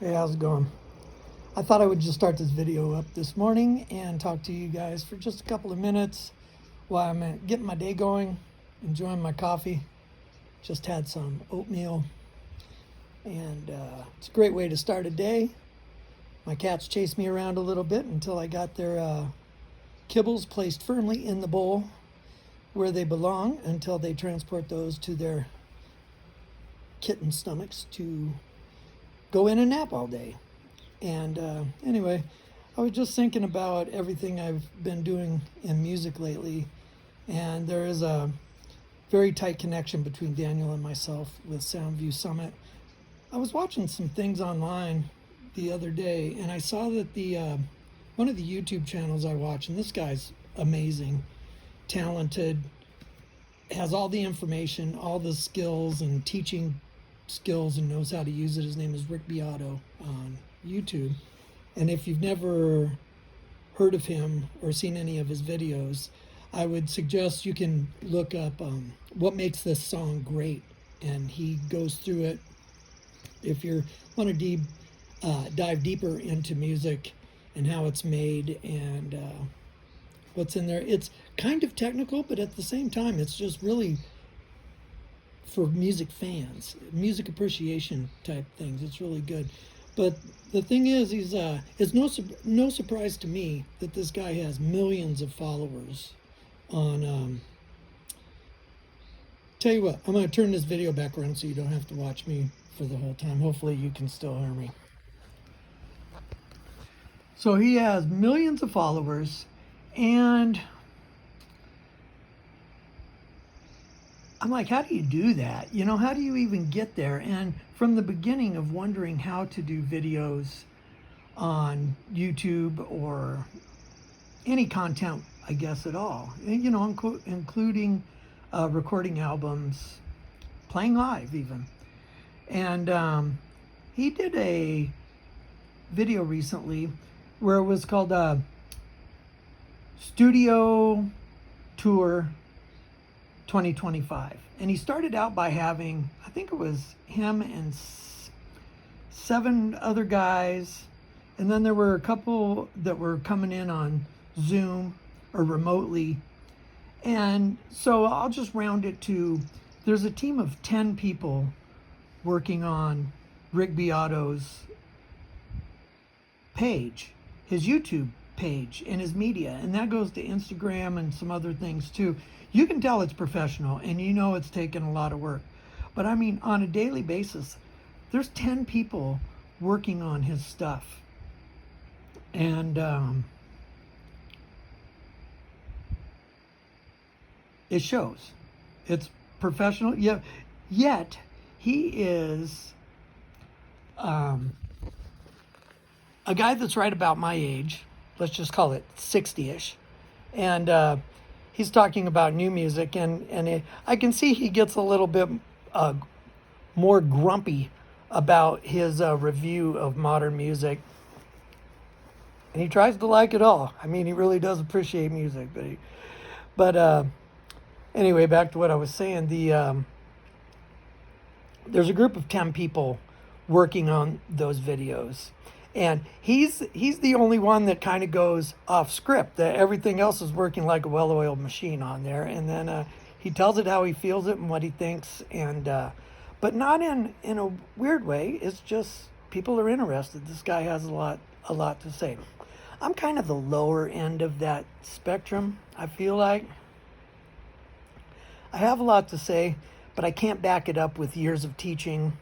Hey, how's it going? I thought I would just start this video up this morning and talk to you guys for just a couple of minutes while I'm getting my day going, enjoying my coffee. Just had some oatmeal, and it's a great way to start a day. My cats chased me around a little bit until I got their kibbles placed firmly in the bowl where they belong until they transport those to their kitten stomachs to go in and nap all day. And anyway, I was just thinking about everything I've been doing in music lately, and there is a very tight connection between Daniel and myself with Soundview Summit. I was watching some things online the other day, and I saw that the one of the YouTube channels I watch, and this guy's amazing, talented, has all the information, all the skills and teaching skills, and knows how to use it. His name is Rick Beato on YouTube. And if you've never heard of him or seen any of his videos, I would suggest you can look up what makes this song great, and he goes through it. If you want to dive deeper into music and how it's made and what's in there, it's kind of technical, but at the same time it's just really for music fans, music appreciation type things. It's really good. But the thing is, it's no surprise to me that this guy has millions of followers on. Tell you what, I'm going to turn this video back around so you don't have to watch me for the whole time. Hopefully you can still hear me. So he has millions of followers, and I'm like, how do you do that? You know, how do you even get there? And from the beginning of wondering how to do videos on YouTube or any content, I guess, at all, you know, including recording albums, playing live even. And he did a video recently where it was called Studio Tour 2025, and he started out by having, I think it was him and 7 other guys, and then there were a couple that were coming in on Zoom or remotely. And so I'll just round it to, there's a team of 10 people working on Rick Beato's page, his YouTube page, and his media, and that goes to Instagram and some other things too. You can tell it's professional, and you know it's taken a lot of work. But I mean, on a daily basis, there's 10 people working on his stuff. And it shows. It's professional. Yet he is a guy that's right about my age. Let's just call it 60-ish. And he's talking about new music, and I can see he gets a little bit more grumpy about his review of modern music. And he tries to like it all. I mean, he really does appreciate music. But anyway, back to what I was saying. There's a group of 10 people working on those videos. And he's the only one that kind of goes off script. Everything else is working like a well-oiled machine on there. And then he tells it how he feels it and what he thinks. And but not in a weird way. It's just people are interested. This guy has a lot to say. I'm kind of the lower end of that spectrum, I feel like. I have a lot to say, but I can't back it up with years of teaching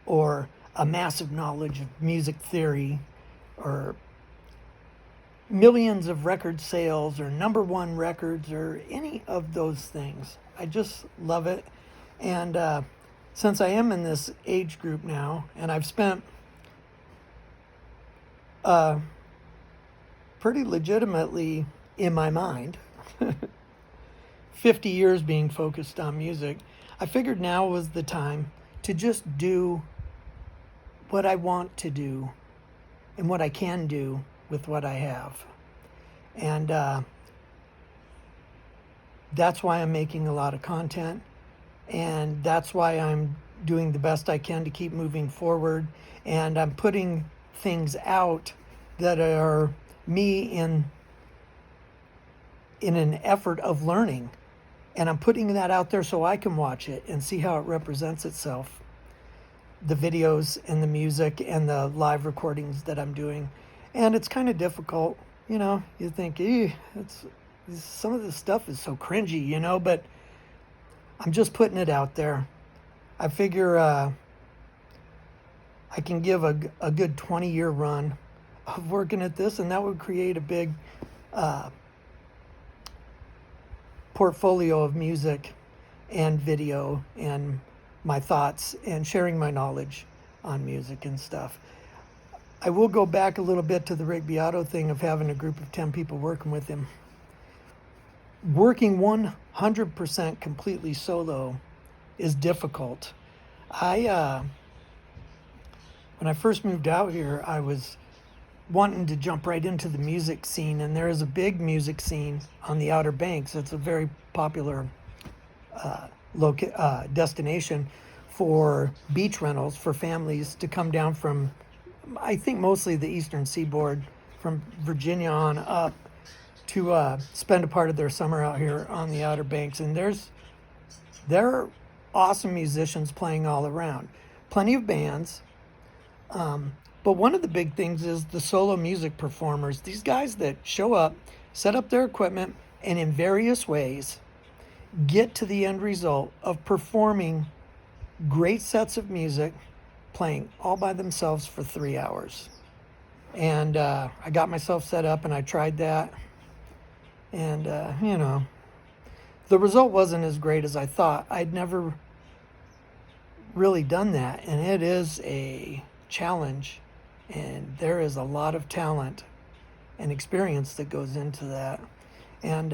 or a massive knowledge of music theory or millions of record sales or #1 records or any of those things. I just love it. And since I am in this age group now, and I've spent pretty legitimately, in my mind, 50 years being focused on music, I figured now was the time to just do what I want to do and what I can do with what I have. And that's why I'm making a lot of content, and that's why I'm doing the best I can to keep moving forward and I'm putting things out that are me in an effort of learning, and I'm putting that out there so I can watch it and see how it represents itself. The videos and the music and the live recordings that I'm doing. And it's kind of difficult, you know. You think, some of this stuff is so cringy, you know, but I'm just putting it out there. I figure I can give a good 20-year run of working at this, and that would create a big portfolio of music and video and my thoughts and sharing my knowledge on music and stuff. I will go back a little bit to the Rick Beato thing of having a group of 10 people working with him. Working 100% completely solo is difficult. When I first moved out here, I was wanting to jump right into the music scene, and there is a big music scene on the Outer Banks. It's a very popular destination for beach rentals for families to come down from, I think, mostly the eastern seaboard, from Virginia on up, to spend a part of their summer out here on the Outer Banks. And there are awesome musicians playing all around, plenty of bands, but one of the big things is the solo music performers, these guys that show up, set up their equipment, and in various ways get to the end result of performing great sets of music, playing all by themselves for 3 hours. And I got myself set up and I tried that. And, you know, the result wasn't as great as I thought. I'd never really done that. And it is a challenge. And there is a lot of talent and experience that goes into that. And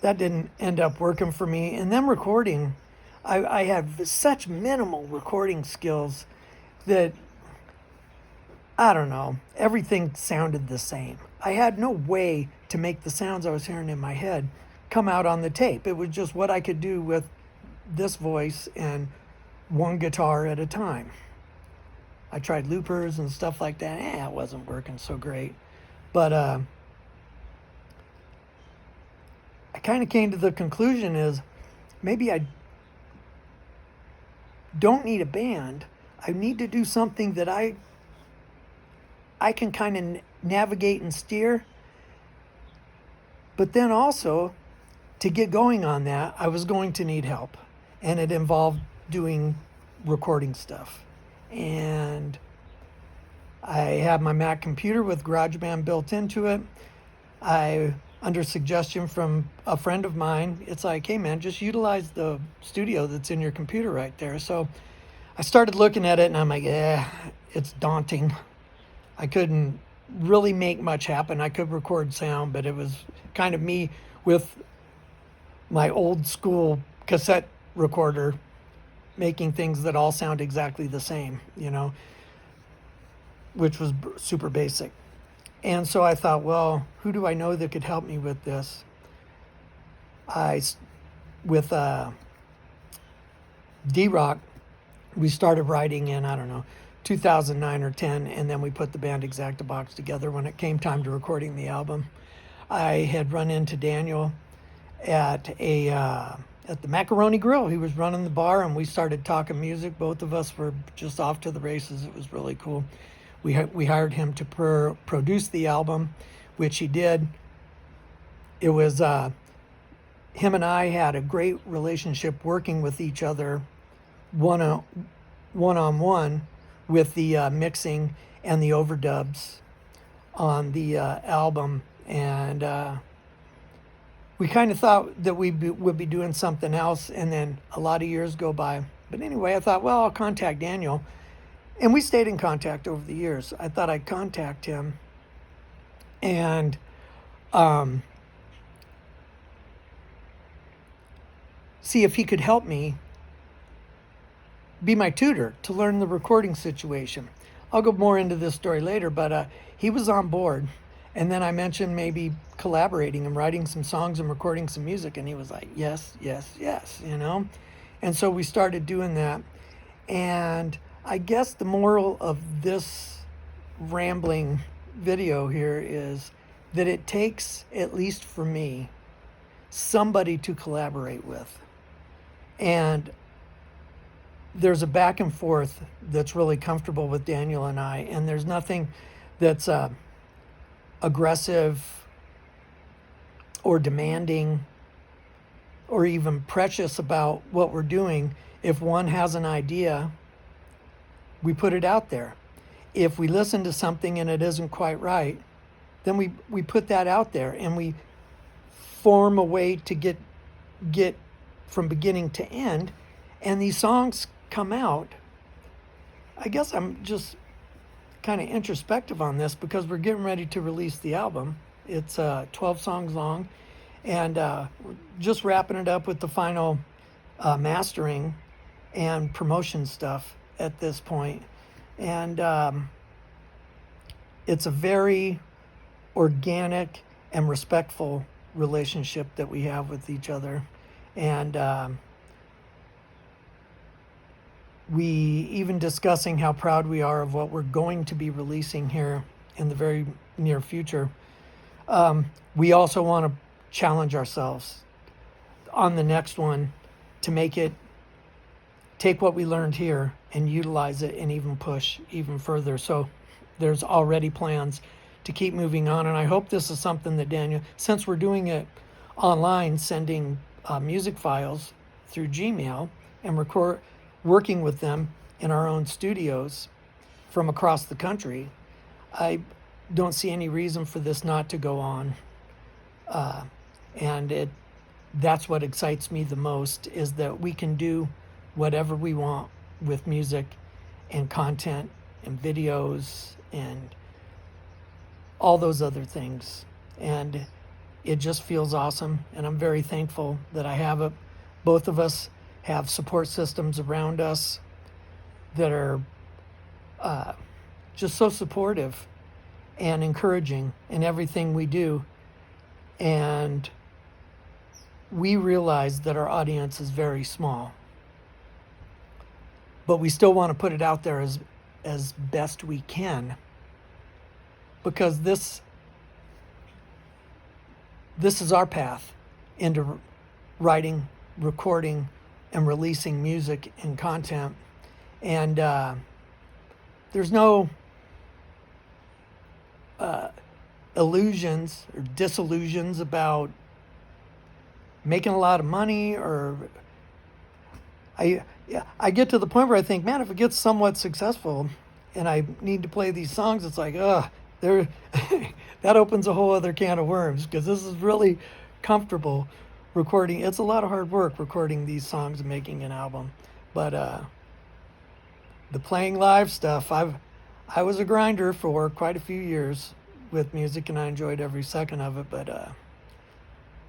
that didn't end up working for me. And then recording, I have such minimal recording skills that, I don't know, everything sounded the same. I had no way to make the sounds I was hearing in my head come out on the tape. It was just what I could do with this voice and one guitar at a time. I tried loopers and stuff like that. It wasn't working so great. But I kind of came to the conclusion is maybe I don't need a band. I need to do something that I can kind of navigate and steer. But then also, to get going on that, I was going to need help. And it involved doing recording stuff. And I have my Mac computer with GarageBand built into it. Under suggestion from a friend of mine, it's like, hey man, just utilize the studio that's in your computer right there. So I started looking at it and I'm like, it's daunting. I couldn't really make much happen. I could record sound, but it was kind of me with my old school cassette recorder making things that all sound exactly the same, you know, which was super basic. And so I thought, well, who do I know that could help me with this? With D-Rock, we started writing in, 2009 or 10, and then we put the band Exactabox together when it came time to recording the album. I had run into Daniel at the Macaroni Grill. He was running the bar, and we started talking music. Both of us were just off to the races. It was really cool. We hired him to produce the album, which he did. It was him and I had a great relationship working with each other one-on-one with the mixing and the overdubs on the album. And we kind of thought that we would be doing something else, and then a lot of years go by. But anyway, I thought, well, I'll contact Daniel. And we stayed in contact over the years. I thought I'd contact him and see if he could help me be my tutor to learn the recording situation. I'll go more into this story later, but he was on board. And then I mentioned maybe collaborating and writing some songs and recording some music. And he was like, yes, yes, yes, you know. And so we started doing that. And I guess the moral of this rambling video here is that it takes, at least for me, somebody to collaborate with. And there's a back and forth that's really comfortable with Daniel and I, and there's nothing that's aggressive or demanding or even precious about what we're doing. If one has an idea, we put it out there. If we listen to something and it isn't quite right, then we put that out there, and we form a way to get from beginning to end, and these songs come out. I guess I'm just kind of introspective on this because we're getting ready to release the album. It's 12 songs long, and we're just wrapping it up with the final mastering and promotion stuff at this point. And it's a very organic and respectful relationship that we have with each other. And we even discussing how proud we are of what we're going to be releasing here in the very near future. We also want to challenge ourselves on the next one to take what we learned here and utilize it and even push even further. So there's already plans to keep moving on. And I hope this is something that Daniel, since we're doing it online, sending music files through Gmail and working with them in our own studios from across the country, I don't see any reason for this not to go on. And that's what excites me the most, is that we can do whatever we want with music and content and videos and all those other things. And it just feels awesome. And I'm very thankful that I have it. Both of us have support systems around us that are just so supportive and encouraging in everything we do. And we realize that our audience is very small, but we still want to put it out there as best we can, because this is our path into writing, recording, and releasing music and content. And there's no illusions or disillusions about making a lot of money, or I get to the point where I think, man, if it gets somewhat successful and I need to play these songs, it's like, that opens a whole other can of worms, because this is really comfortable recording. It's a lot of hard work recording these songs and making an album. But the playing live stuff, I was a grinder for quite a few years with music, and I enjoyed every second of it. But I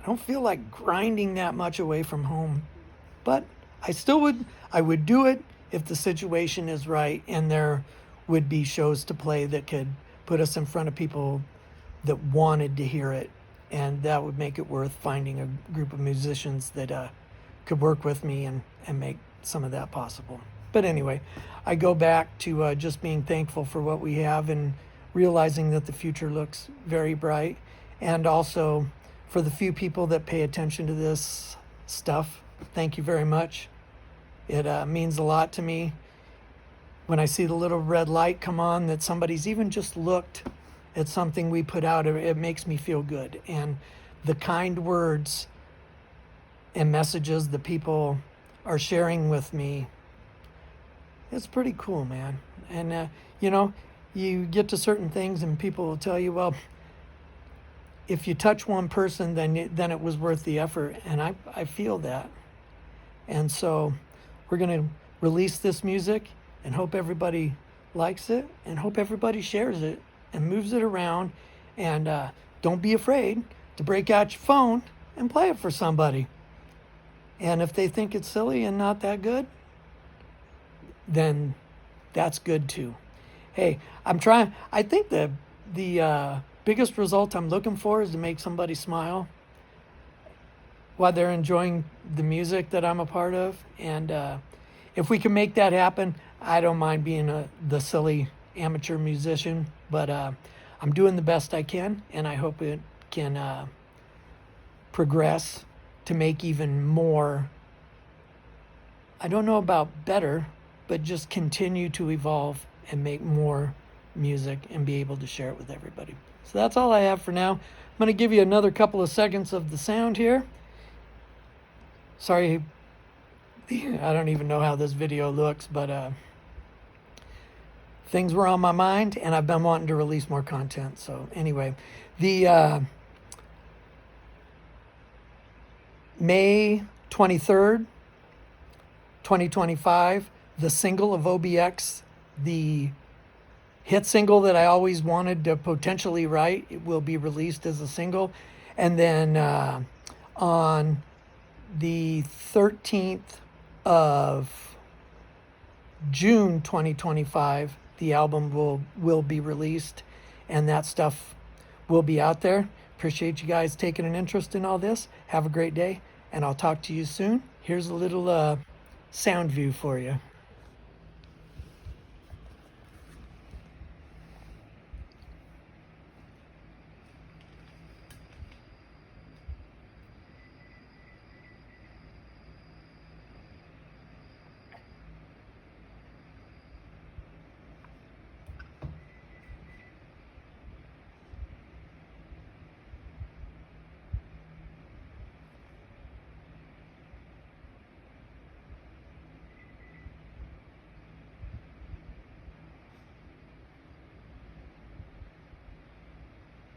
don't feel like grinding that much away from home. But I would do it if the situation is right and there would be shows to play that could put us in front of people that wanted to hear it. And that would make it worth finding a group of musicians that could work with me and make some of that possible. But anyway, I go back to just being thankful for what we have and realizing that the future looks very bright. And also for the few people that pay attention to this stuff, thank you very much. It means a lot to me when I see the little red light come on that somebody's even just looked at something we put out. It makes me feel good. And the kind words and messages that people are sharing with me, it's pretty cool, man. And you get to certain things and people will tell you, well, if you touch one person, then it was worth the effort. And I feel that. And so we're going to release this music and hope everybody likes it and hope everybody shares it and moves it around. And don't be afraid to break out your phone and play it for somebody. And if they think it's silly and not that good, then that's good too. Hey, I think the biggest result I'm looking for is to make somebody smile while they're enjoying the music that I'm a part of. And if we can make that happen, I don't mind being the silly amateur musician, but I'm doing the best I can, and I hope it can progress to make even more. I don't know about better, but just continue to evolve and make more music and be able to share it with everybody. So that's all I have for now. I'm going to give you another couple of seconds of the sound here. Sorry, I don't even know how this video looks, but things were on my mind, and I've been wanting to release more content. So anyway, the May 23rd, 2025, the single of OBX, the hit single that I always wanted to potentially write, it will be released as a single. And then on the 13th of June 2025, the album will be released, and that stuff will be out there. Appreciate you guys taking an interest in all this. Have a great day, and I'll talk to you soon. Here's a little sound view for you.